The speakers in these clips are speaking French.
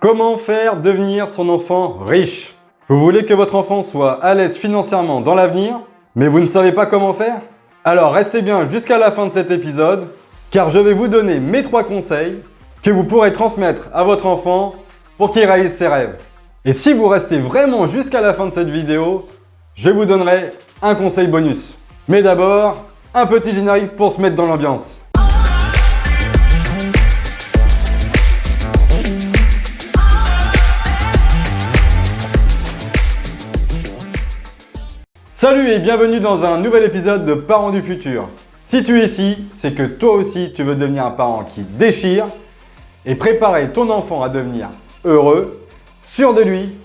Comment faire devenir son enfant riche? Vous voulez que votre enfant soit à l'aise financièrement dans l'avenir, mais vous ne savez pas comment faire? Alors restez bien jusqu'à la fin de cet épisode, car je vais vous donner mes 3 conseils que vous pourrez transmettre à votre enfant pour qu'il réalise ses rêves. Et si vous restez vraiment jusqu'à la fin de cette vidéo, je vous donnerai un conseil bonus. Mais d'abord, un petit générique pour se mettre dans l'ambiance. Salut et bienvenue dans un nouvel épisode de Parents du futur. Si tu es ici, c'est que toi aussi tu veux devenir un parent qui déchire et préparer ton enfant à devenir heureux, sûr de lui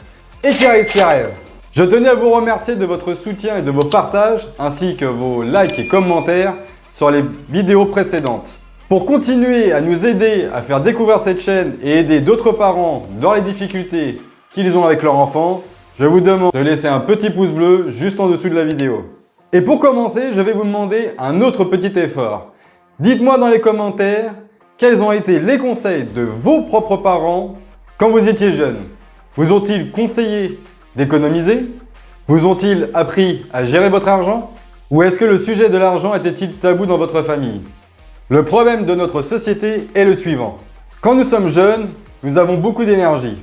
et qui réalise ses rêves. Je tenais à vous remercier de votre soutien et de vos partages ainsi que vos likes et commentaires sur les vidéos précédentes. Pour continuer à nous aider à faire découvrir cette chaîne et aider d'autres parents dans les difficultés qu'ils ont avec leur enfant, je vous demande de laisser un petit pouce bleu juste en dessous de la vidéo. Et pour commencer, je vais vous demander un autre petit effort. Dites-moi dans les commentaires quels ont été les conseils de vos propres parents quand vous étiez jeune. Vous ont-ils conseillé d'économiser? Vous ont-ils appris à gérer votre argent? Ou est-ce que le sujet de l'argent était-il tabou dans votre famille? Le problème de notre société est le suivant. Quand nous sommes jeunes, nous avons beaucoup d'énergie.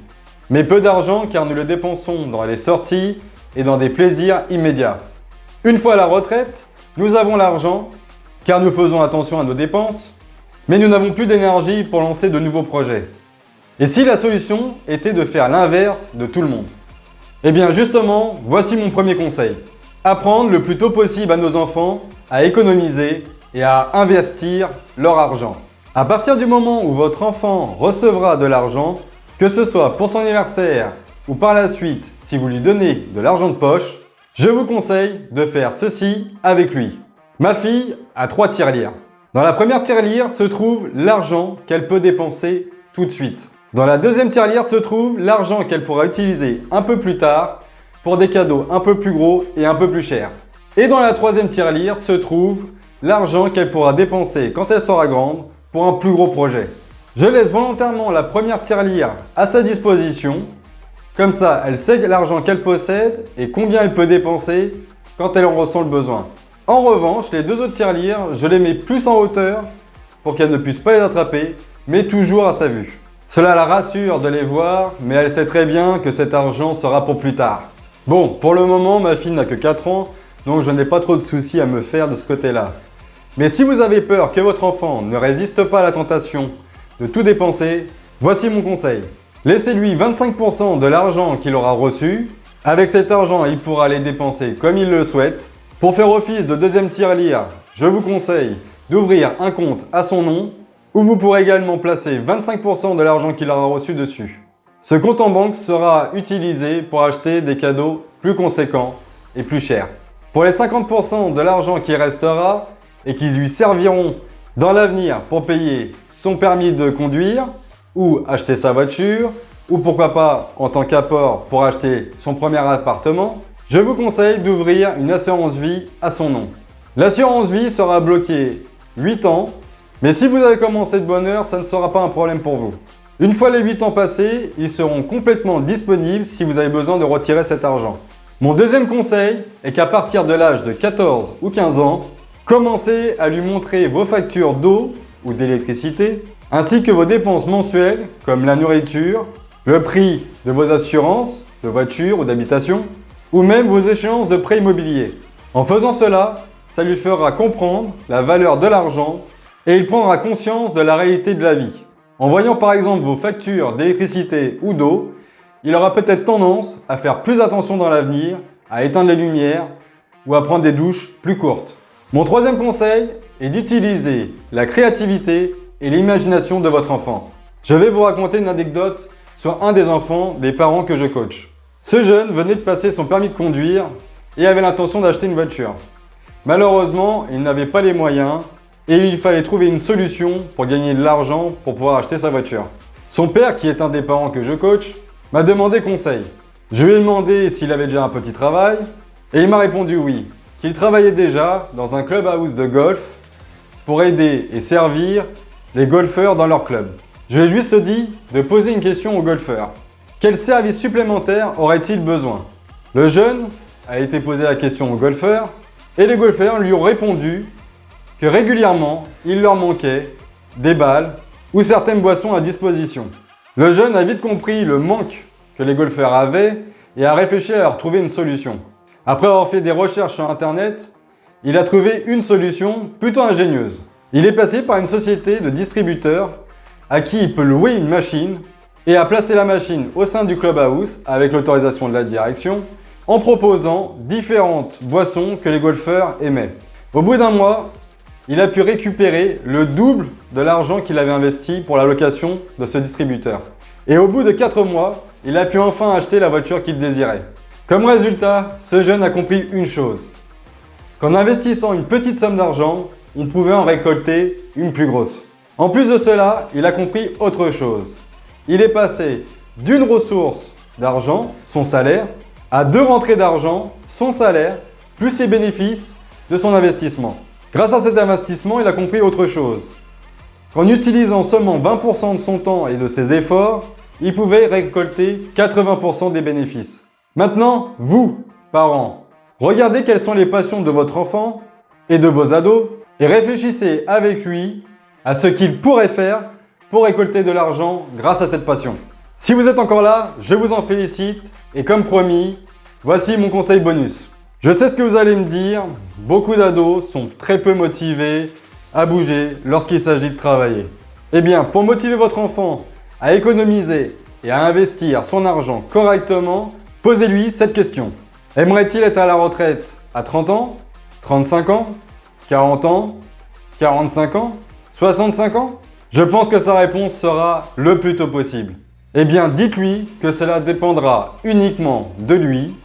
Mais peu d'argent car nous le dépensons dans les sorties et dans des plaisirs immédiats. Une fois à la retraite, nous avons l'argent car nous faisons attention à nos dépenses, mais nous n'avons plus d'énergie pour lancer de nouveaux projets. Et si la solution était de faire l'inverse de tout le monde? Eh bien justement, voici mon premier conseil. Apprendre le plus tôt possible à nos enfants à économiser et à investir leur argent. À partir du moment où votre enfant recevra de l'argent, que ce soit pour son anniversaire ou par la suite si vous lui donnez de l'argent de poche, je vous conseille de faire ceci avec lui. Ma fille a 3 tirelires. Dans la première tirelire se trouve l'argent qu'elle peut dépenser tout de suite. Dans la deuxième tirelire se trouve l'argent qu'elle pourra utiliser un peu plus tard pour des cadeaux un peu plus gros et un peu plus chers. Et dans la troisième tirelire se trouve l'argent qu'elle pourra dépenser quand elle sera grande pour un plus gros projet. Je laisse volontairement la première tirelire à sa disposition. Comme ça, elle sait l'argent qu'elle possède et combien elle peut dépenser quand elle en ressent le besoin. En revanche, les 2 autres tirelires, je les mets plus en hauteur pour qu'elle ne puisse pas les attraper, mais toujours à sa vue. Cela la rassure de les voir, mais elle sait très bien que cet argent sera pour plus tard. Bon, pour le moment, ma fille n'a que 4 ans, donc je n'ai pas trop de soucis à me faire de ce côté-là. Mais si vous avez peur que votre enfant ne résiste pas à la tentation de tout dépenser, voici mon conseil. Laissez-lui 25% de l'argent qu'il aura reçu. Avec cet argent, il pourra les dépenser comme il le souhaite. Pour faire office de deuxième tirelire, je vous conseille d'ouvrir un compte à son nom où vous pourrez également placer 25% de l'argent qu'il aura reçu dessus. Ce compte en banque sera utilisé pour acheter des cadeaux plus conséquents et plus chers. Pour les 50% de l'argent qui restera et qui lui serviront dans l'avenir pour payer son permis de conduire ou acheter sa voiture ou pourquoi pas en tant qu'apport pour acheter son premier appartement, je vous conseille d'ouvrir une assurance vie à son nom. L'assurance vie sera bloquée 8 ans, mais si vous avez commencé de bonne heure, ça ne sera pas un problème pour vous. Une fois les 8 ans passés, ils seront complètement disponibles si vous avez besoin de retirer cet argent. Mon deuxième conseil est qu'à partir de l'âge de 14 ou 15 ans, commencez à lui montrer vos factures d'eau ou d'électricité, ainsi que vos dépenses mensuelles comme la nourriture, le prix de vos assurances, de voiture ou d'habitation, ou même vos échéances de prêt immobilier. En faisant cela, ça lui fera comprendre la valeur de l'argent et il prendra conscience de la réalité de la vie. En voyant par exemple vos factures d'électricité ou d'eau, il aura peut-être tendance à faire plus attention dans l'avenir, à éteindre les lumières ou à prendre des douches plus courtes. Mon troisième conseil est d'utiliser la créativité et l'imagination de votre enfant. Je vais vous raconter une anecdote sur un des enfants des parents que je coach. Ce jeune venait de passer son permis de conduire et avait l'intention d'acheter une voiture. Malheureusement, il n'avait pas les moyens et il fallait trouver une solution pour gagner de l'argent pour pouvoir acheter sa voiture. Son père, qui est un des parents que je coach, m'a demandé conseil. Je lui ai demandé s'il avait déjà un petit travail et il m'a répondu oui, qu'il travaillait déjà dans un clubhouse de golf pour aider et servir les golfeurs dans leur club. Je lui ai juste dit de poser une question au golfeur. Quel service supplémentaire aurait-il besoin? Le jeune a été posé la question au golfeur et les golfeurs lui ont répondu que régulièrement, il leur manquait des balles ou certaines boissons à disposition. Le jeune a vite compris le manque que les golfeurs avaient et a réfléchi à leur trouver une solution. Après avoir fait des recherches sur internet, il a trouvé une solution plutôt ingénieuse. Il est passé par une société de distributeurs à qui il peut louer une machine et a placé la machine au sein du clubhouse avec l'autorisation de la direction en proposant différentes boissons que les golfeurs aimaient. Au bout d'un mois, il a pu récupérer le double de l'argent qu'il avait investi pour la location de ce distributeur. Et au bout de 4 mois, il a pu enfin acheter la voiture qu'il désirait. Comme résultat, ce jeune a compris une chose. Qu'en investissant une petite somme d'argent, on pouvait en récolter une plus grosse. En plus de cela, il a compris autre chose. Il est passé d'une ressource d'argent, son salaire, à 2 rentrées d'argent, son salaire, plus ses bénéfices de son investissement. Grâce à cet investissement, il a compris autre chose. Qu'en utilisant seulement 20% de son temps et de ses efforts, il pouvait récolter 80% des bénéfices. Maintenant, vous, parents, regardez quelles sont les passions de votre enfant et de vos ados et réfléchissez avec lui à ce qu'il pourrait faire pour récolter de l'argent grâce à cette passion. Si vous êtes encore là, je vous en félicite et comme promis, voici mon conseil bonus. Je sais ce que vous allez me dire, beaucoup d'ados sont très peu motivés à bouger lorsqu'il s'agit de travailler. Eh bien, pour motiver votre enfant à économiser et à investir son argent correctement, posez-lui cette question. Aimerait-il être à la retraite à 30 ans, 35 ans, 40 ans, 45 ans, 65 ans? Je pense que sa réponse sera le plus tôt possible. Eh bien, dites-lui que cela dépendra uniquement de lui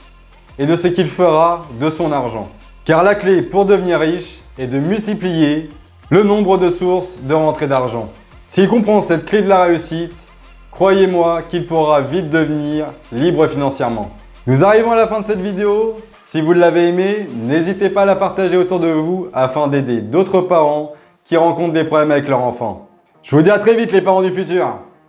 et de ce qu'il fera de son argent. Car la clé pour devenir riche est de multiplier le nombre de sources de rentrée d'argent. S'il comprend cette clé de la réussite, croyez-moi qu'il pourra vite devenir libre financièrement. Nous arrivons à la fin de cette vidéo. Si vous l'avez aimée, n'hésitez pas à la partager autour de vous afin d'aider d'autres parents qui rencontrent des problèmes avec leur enfant. Je vous dis à très vite les parents du futur.